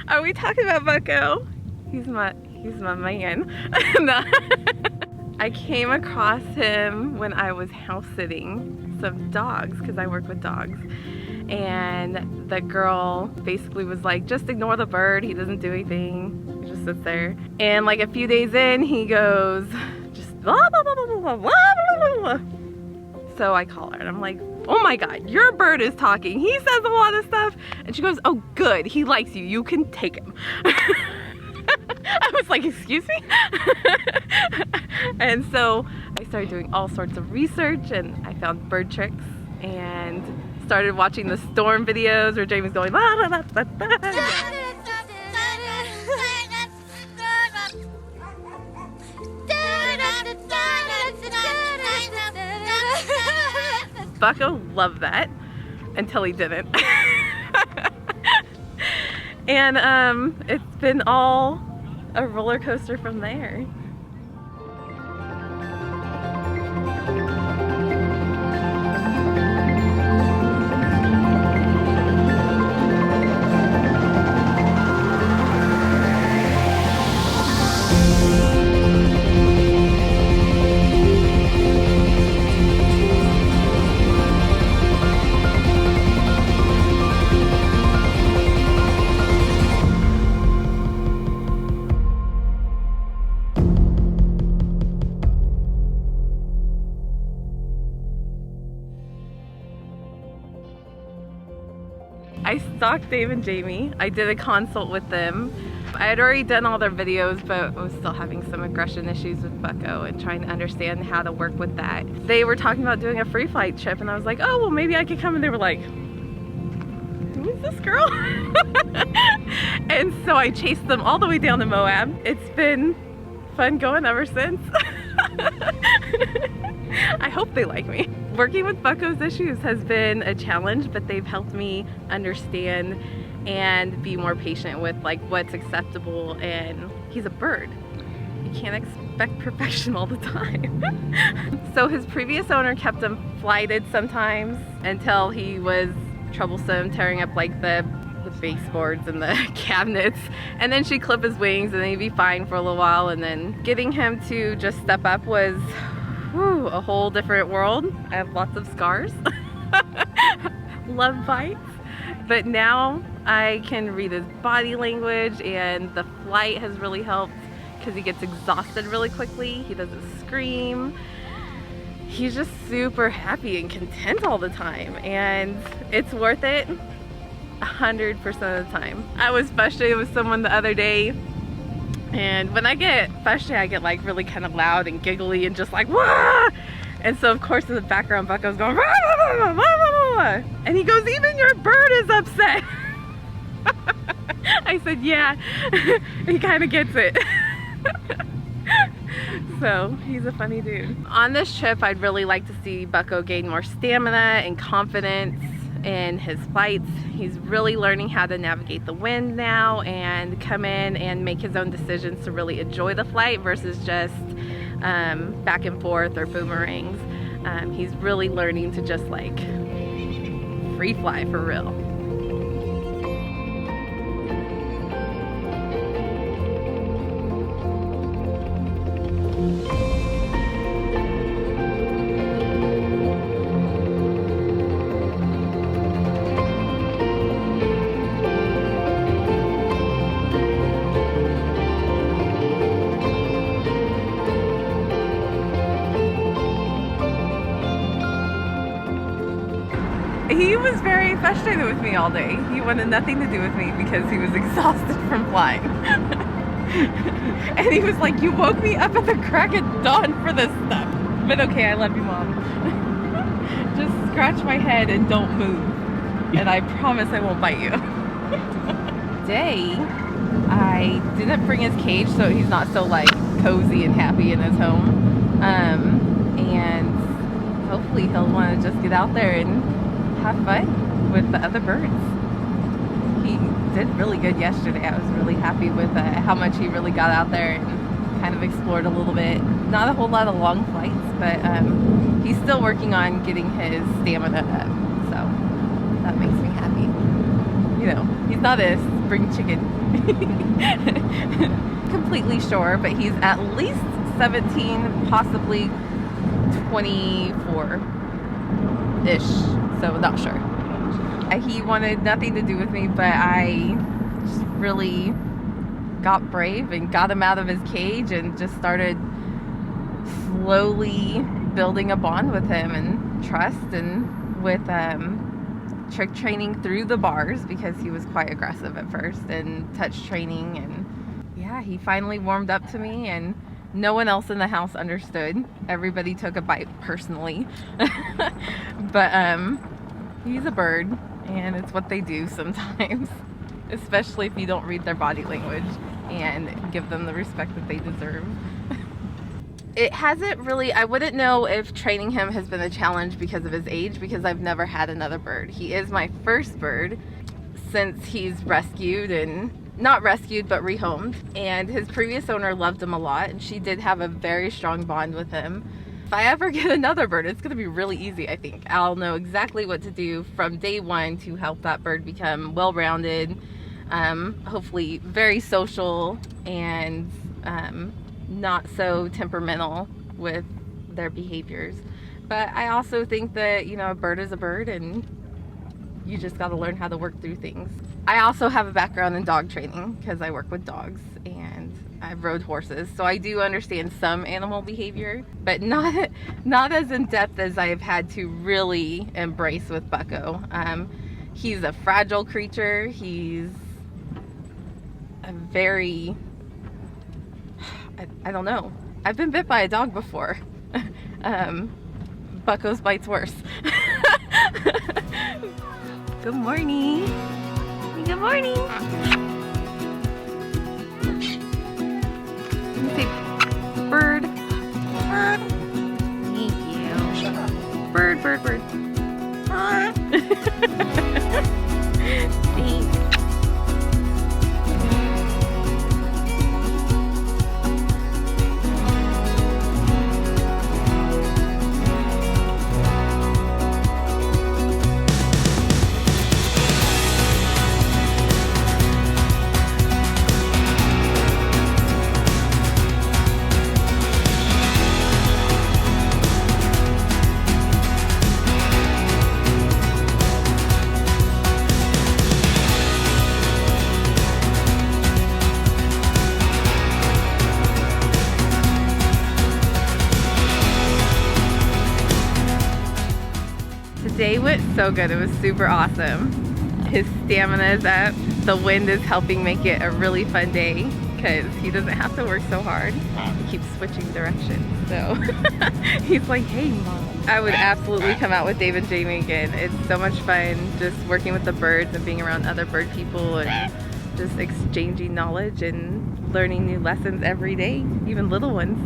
Are we talking about Bucko? He's my man. No. I came across him when I was house sitting some dogs because I work with dogs. And the girl basically was like, just ignore the bird, he doesn't do anything, he just sits there. And like a few days in, he goes, just blah, blah, blah, blah, blah, blah, blah, blah. So I call her and I'm like, oh my God, your bird is talking. He says a lot of stuff. And she goes, oh good, he likes you, you can take him. I was like, excuse me? And so I started doing all sorts of research and I found BirdTricks and started watching the storm videos where Jamie's going, la, la, la, la, la. Bucko loved that until he didn't. And it's been all a roller coaster from there. I stalked Dave and Jamie. I did a consult with them. I had already done all their videos, but I was still having some aggression issues with Bucko and trying to understand how to work with that. They were talking about doing a free flight trip and I was like, oh, well maybe I could come, and they were like, who is this girl? And so I chased them all the way down to Moab. It's been fun going ever since. I hope they like me. Working with Bucko's issues has been a challenge, but they've helped me understand and be more patient with like what's acceptable, and he's a bird. You can't expect perfection all the time. So his previous owner kept him flighted sometimes until he was troublesome, tearing up like the baseboards and the cabinets, and then she'd clip his wings and then he'd be fine for a little while, and then getting him to just step up was a whole different world. I have lots of scars, love bites, but now I can read his body language, and the flight has really helped because he gets exhausted really quickly. He doesn't scream. He's just super happy and content all the time, and it's worth it 100% of the time. I was frustrated with someone the other day, and when I get frustrated, I get like really kind of loud and giggly and just like, wah! And so of course in the background, Bucko's going, wah, wah, wah, wah, wah, wah. And he goes, even your bird is upset. I said, yeah, he kind of gets it. So he's a funny dude. On this trip, I'd really like to see Bucko gain more stamina and confidence in his flights. He's really learning how to navigate the wind now and come in and make his own decisions to really enjoy the flight versus just back and forth or boomerangs. He's really learning to just like free fly for real. He was very frustrated with me all day. He wanted nothing to do with me because he was exhausted from flying. And he was like, you woke me up at the crack of dawn for this stuff. But okay, I love you, Mom. Just scratch my head and don't move. And I promise I won't bite you. Today, I didn't bring his cage so he's not so like cozy and happy in his home. And hopefully he'll want to just get out there and have fun with the other birds. He did really good yesterday. I was really happy with how much he really got out there and kind of explored a little bit. Not a whole lot of long flights, but he's still working on getting his stamina up, so that makes me happy. You know, he's not as bring chicken. Completely sure, but he's at least 17, possibly 24-ish, so not sure. He wanted nothing to do with me, but I just really got brave and got him out of his cage and just started slowly building a bond with him and trust, and with trick training through the bars because he was quite aggressive at first, and touch training, and yeah, he finally warmed up to me, and no one else in the house understood. Everybody took a bite personally. But he's a bird, and it's what they do sometimes, especially if you don't read their body language and give them the respect that they deserve. It hasn't really, I wouldn't know if training him has been a challenge because of his age, because I've never had another bird. He is my first bird since he's rescued, and not rescued, but rehomed. And his previous owner loved him a lot, and she did have a very strong bond with him. If I ever get another bird, it's gonna be really easy, I think. I'll know exactly what to do from day one to help that bird become well-rounded, hopefully very social, and not so temperamental with their behaviors. But I also think that, you know, a bird is a bird, and you just got to learn how to work through things. I also have a background in dog training because I work with dogs and I've rode horses, so I do understand some animal behavior, but not as in depth as I've had to really embrace with Bucko. He's a fragile creature. He's a very, I don't know. I've been bit by a dog before. Bucko's bite's worse. Good morning. Good morning. Let me say bird. Bird. Thank you. Bird, bird, bird. Thanks. Today went so good. It was super awesome. His stamina is up. The wind is helping make it a really fun day because he doesn't have to work so hard. He keeps switching directions. So he's like, hey mom. I would absolutely come out with Dave and Jamie again. It's so much fun just working with the birds and being around other bird people and just exchanging knowledge and learning new lessons every day, even little ones.